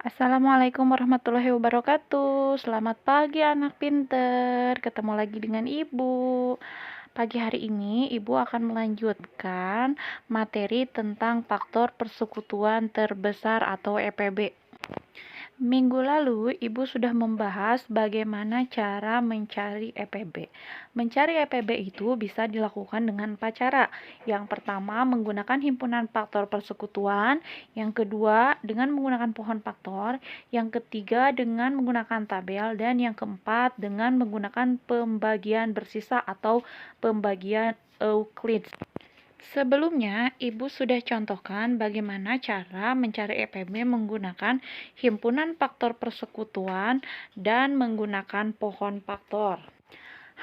Assalamualaikum warahmatullahi wabarakatuh. Selamat pagi anak pinter. Ketemu lagi dengan Ibu. Pagi hari ini Ibu akan melanjutkan materi tentang faktor persekutuan terbesar atau EPB. Minggu lalu, Ibu sudah membahas bagaimana cara mencari EPB. Mencari EPB itu bisa dilakukan dengan 4 cara. Yang pertama, menggunakan himpunan faktor persekutuan. Yang kedua, dengan menggunakan pohon faktor. Yang ketiga, dengan menggunakan tabel. Dan yang keempat, dengan menggunakan pembagian bersisa atau pembagian Euclid. Sebelumnya, Ibu sudah contohkan bagaimana cara mencari EPB menggunakan himpunan faktor persekutuan dan menggunakan pohon faktor.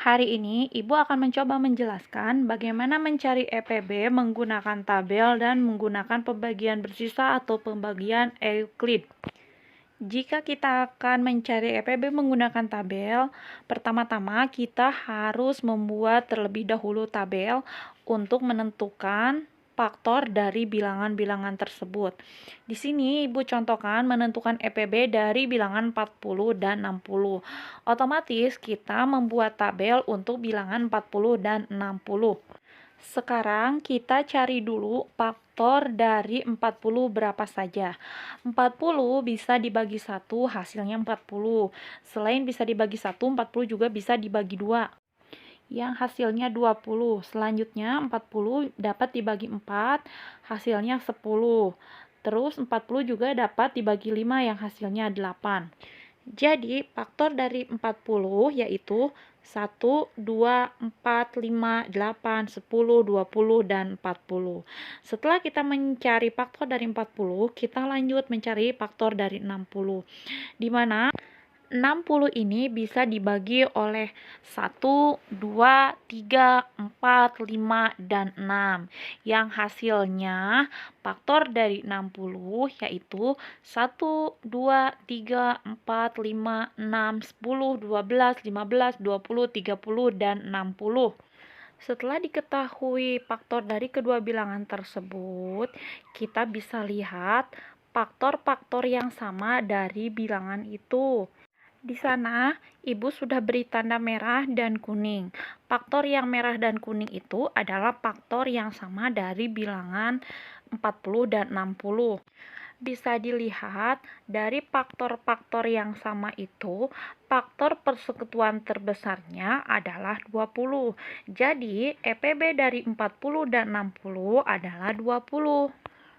Hari ini, Ibu akan mencoba menjelaskan bagaimana mencari EPB menggunakan tabel dan menggunakan pembagian bersisa atau pembagian Euclid. Jika kita akan mencari EPB menggunakan tabel, pertama-tama kita harus membuat terlebih dahulu tabel untuk menentukan faktor dari bilangan-bilangan tersebut. Di sini Ibu contohkan menentukan EPB dari bilangan 40 dan 60. Otomatis kita membuat tabel untuk bilangan 40 dan 60. Sekarang kita cari dulu faktor dari 40 berapa saja. 40 bisa dibagi 1, hasilnya 40. Selain bisa dibagi 1, 40 juga bisa dibagi 2. Yang hasilnya 20. Selanjutnya 40 dapat dibagi 4, hasilnya 10. Terus 40 juga dapat dibagi 5 yang hasilnya 8. Jadi, faktor dari 40 yaitu 1, 2, 4, 5, 8, 10, 20, dan 40. Setelah kita mencari faktor dari 40, kita lanjut mencari faktor dari 60. Di mana 60 ini bisa dibagi oleh 1, 2, 3, 4, 5, dan 6. Yang hasilnya faktor dari 60 yaitu 1, 2, 3, 4, 5, 6, 10, 12, 15, 20, 30, dan 60. Setelah diketahui faktor dari kedua bilangan tersebut, kita bisa lihat faktor-faktor yang sama dari bilangan itu. Di sana, Ibu sudah beri tanda merah dan kuning. Faktor yang merah dan kuning itu adalah faktor yang sama dari bilangan 40 dan 60. Bisa dilihat dari faktor-faktor yang sama itu, faktor persekutuan terbesarnya adalah 20. Jadi, EPB dari 40 dan 60 adalah 20.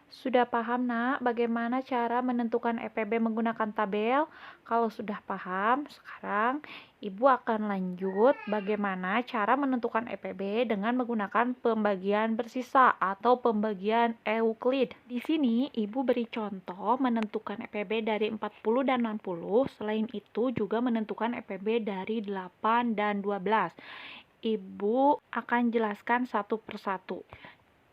Sudah paham, Nak, bagaimana cara menentukan EPB menggunakan tabel? Kalau sudah paham, sekarang Ibu akan lanjut bagaimana cara menentukan EPB dengan menggunakan pembagian bersisa atau pembagian Euclid. Di sini, Ibu beri contoh menentukan EPB dari 40 dan 60, selain itu juga menentukan EPB dari 8 dan 12. Ibu akan jelaskan satu persatu.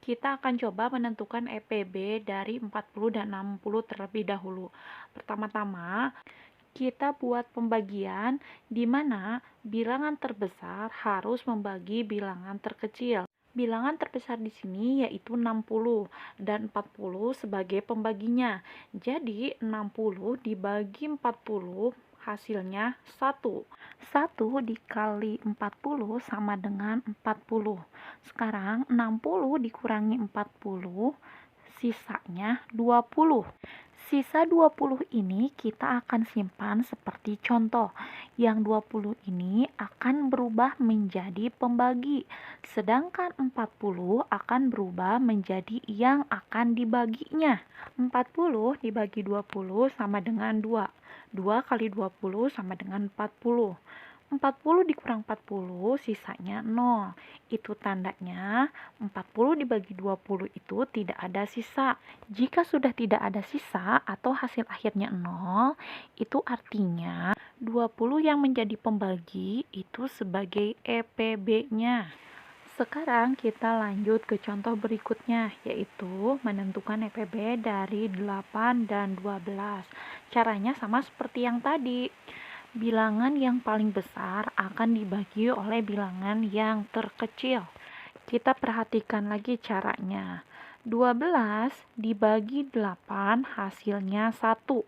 Kita akan coba menentukan EPB dari 40 dan 60 terlebih dahulu. Pertama-tama, kita buat pembagian di mana bilangan terbesar harus membagi bilangan terkecil. Bilangan terbesar di sini yaitu 60 dan 40 sebagai pembaginya. Jadi 60 dibagi 40 hasilnya 1. 1 dikali 40 sama dengan 40. Sekarang 60 dikurangi 40, sisanya 20. Sisa 20 ini kita akan simpan seperti contoh. Yang 20 ini akan berubah menjadi pembagi, sedangkan 40 akan berubah menjadi yang akan dibaginya. 40 dibagi 20 sama dengan 2. 2 kali 20 sama dengan 40. 40 dikurang 40, sisanya 0. Itu tandanya 40 dibagi 20 itu tidak ada sisa. Jika sudah tidak ada sisa atau hasil akhirnya 0, itu artinya 20 yang menjadi pembagi itu sebagai EPB-nya. Sekarang kita lanjut ke contoh berikutnya, yaitu menentukan EPB dari 8 dan 12. Caranya sama seperti yang tadi. Bilangan yang paling besar akan dibagi oleh bilangan yang terkecil. Kita perhatikan lagi caranya. 12 dibagi 8 hasilnya 1.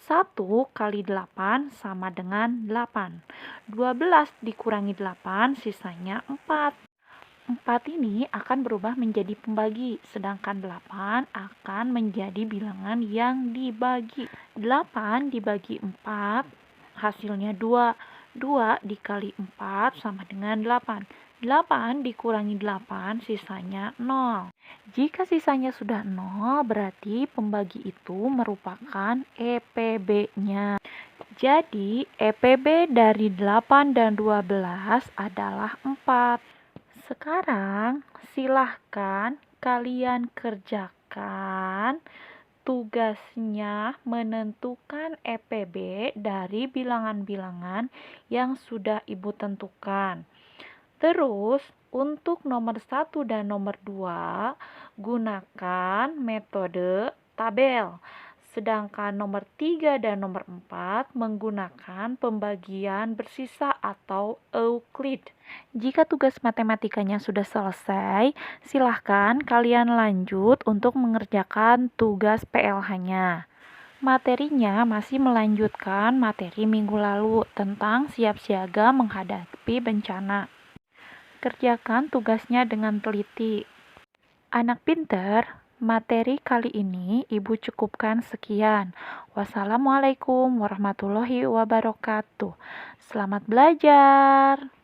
1 kali 8 sama dengan 8. 12 dikurangi 8 sisanya 4. 4 ini akan berubah menjadi pembagi, sedangkan 8 akan menjadi bilangan yang dibagi. 8 dibagi 4 hasilnya 2. 2 dikali 4 sama dengan 8. 8 dikurangi 8 sisanya 0. Jika sisanya sudah 0, berarti pembagi itu merupakan EPB-nya. Jadi, EPB dari 8 dan 12 adalah 4. Sekarang, silahkan kalian kerjakan tugasnya menentukan EPB dari bilangan-bilangan yang sudah Ibu tentukan. Terus, untuk nomor 1 dan nomor 2, gunakan metode tabel. Sedangkan nomor 3 dan nomor 4 menggunakan pembagian bersisa atau Euclid. Jika tugas matematikanya sudah selesai, silahkan kalian lanjut untuk mengerjakan tugas PLH-nya. Materinya masih melanjutkan materi minggu lalu tentang siap siaga menghadapi bencana. Kerjakan tugasnya dengan teliti. Anak pinter, materi kali ini Ibu cukupkan sekian. Wassalamualaikum warahmatullahi wabarakatuh. Selamat belajar.